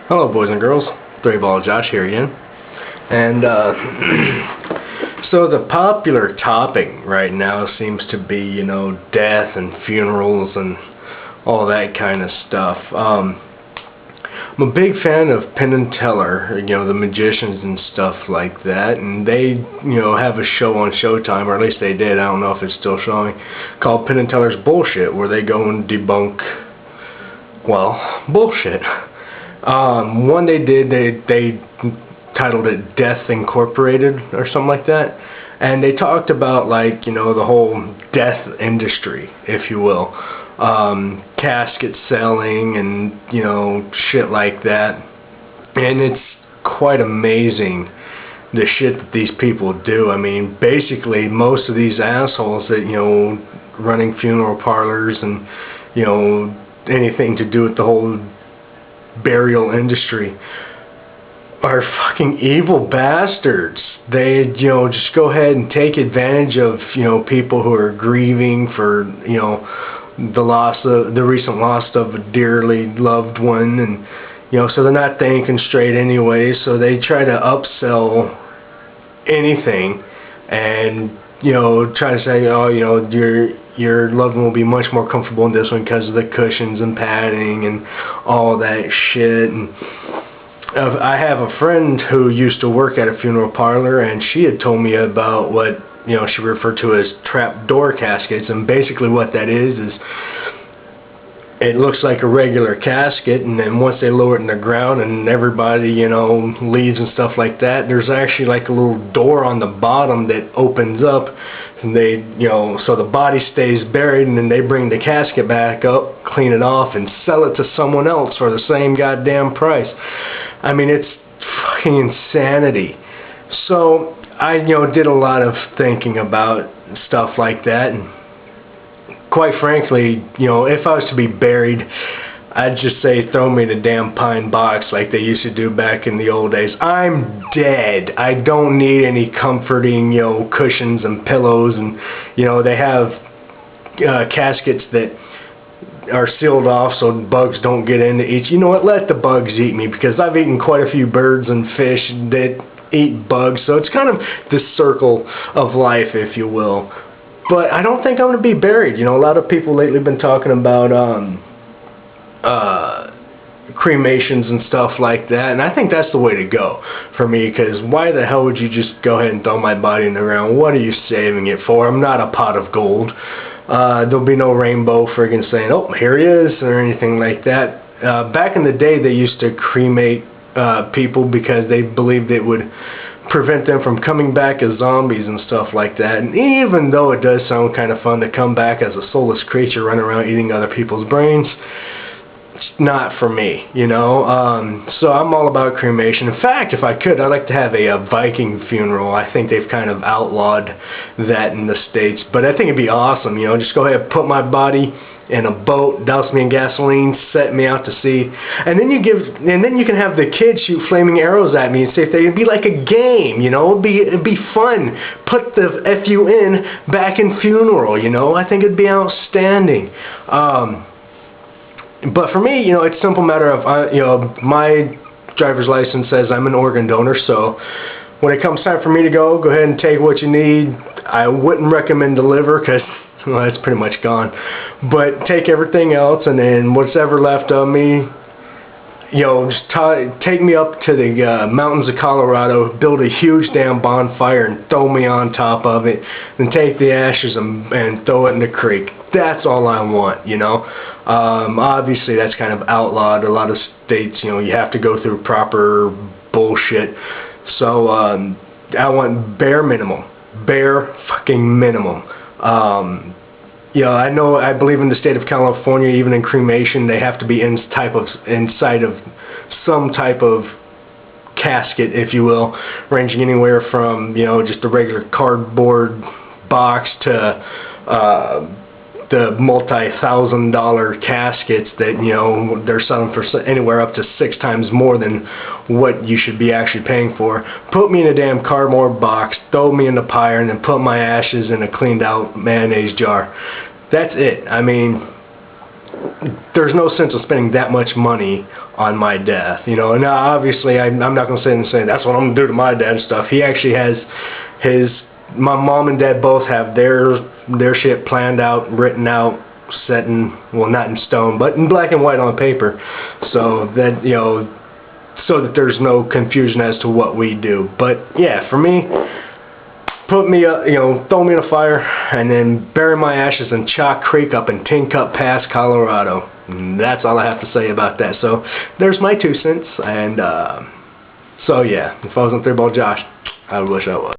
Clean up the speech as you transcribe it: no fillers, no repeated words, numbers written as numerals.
Hello, boys and girls. Three Ball Josh here again. And so the popular topic right now seems to be, death and funerals and all that kind of stuff. I'm a big fan of Penn and Teller, the magicians and stuff like that, and they, have a show on Showtime, or at least they did. I don't know if it's still showing, called Penn and Teller's Bullshit, where they go and debunk, bullshit. One they did, they titled it Death Incorporated or something like that, and they talked about the whole death industry, if you will, casket selling and shit like that. And it's quite amazing the shit that these people do. I mean, basically most of these assholes that running funeral parlors and anything to do with the whole burial industry are fucking evil bastards. They just go ahead and take advantage of people who are grieving for the recent loss of a dearly loved one, and so they're not thinking straight anyway, so they try to upsell anything and try to say, your loved one will be much more comfortable in this one because of the cushions and padding and all that shit. And I have a friend who used to work at a funeral parlor, and she had told me about what she referred to as trap door caskets. And basically what that is it looks like a regular casket, and then once they lower it in the ground and everybody leaves and stuff like that, there's actually like a little door on the bottom that opens up, and they so the body stays buried, and then they bring the casket back up, clean it off, and sell it to someone else for the same goddamn price. I mean, it's fucking insanity. So I did a lot of thinking about stuff like that, and quite frankly, if I was to be buried, I'd just say throw me in a damn pine box like they used to do back in the old days. I'm dead. I don't need any comforting, cushions and pillows, and they have caskets that are sealed off so bugs don't get in to eat. You know what? Let the bugs eat me, because I've eaten quite a few birds and fish that eat bugs. So it's kind of the circle of life, if you will. But I don't think I'm going to be buried. A lot of people lately have been talking about cremations and stuff like that, and I think that's the way to go for me, because why the hell would you just go ahead and throw my body in the ground? What are you saving it for? I'm not a pot of gold. There'll be no rainbow friggin' saying, oh, here he is, or anything like that. Back in the day, they used to cremate people because they believed it would prevent them from coming back as zombies and stuff like that. And even though it does sound kind of fun to come back as a soulless creature running around eating other people's brains, it's not for me, so I'm all about cremation. In fact, if I could, I'd like to have a Viking funeral. I think they've kind of outlawed that in the States, but I think it'd be awesome. Just go ahead and put my body in a boat, douse me in gasoline, set me out to sea, and then you can have the kids shoot flaming arrows at me and say it'd be like a game, it'd be fun. Put the FUN back in funeral, I think it'd be outstanding. But for me, it's a simple matter of, my driver's license says I'm an organ donor, so when it comes time for me to go ahead and take what you need. I wouldn't recommend the liver, because it's pretty much gone. But take everything else, and then what's ever left of me, just take me up to the mountains of Colorado, build a huge damn bonfire, and throw me on top of it, and take the ashes and throw it in the creek. That's all I want, Obviously, that's kind of outlawed. A lot of states, you have to go through proper bullshit. So, I want bare minimum. Bare fucking minimum. I believe in the state of California, even in cremation, they have to be inside of some type of casket, if you will, ranging anywhere from, just a regular cardboard box to, the multi-$1,000 caskets that, they're selling for anywhere up to 6 times more than what you should be actually paying for. Put me in a damn cardboard box, throw me in the pyre, and then put my ashes in a cleaned out mayonnaise jar. That's it. I mean, there's no sense of spending that much money on my death, you know. Now, obviously, I'm not going to sit and say that's what I'm going to do to my dad and stuff. He actually has my mom and dad both have their shit planned out, written out, set in, well, not in stone, but in black and white on paper, so that, you know, so that there's no confusion as to what we do. But yeah, for me, put me up, you know, throw me in a fire, and then bury my ashes in Chalk Creek up in Tin Cup Pass, Colorado. And that's all I have to say about that. So there's my 2 cents, and so yeah, if I wasn't 3-Ball Josh, I wish I was.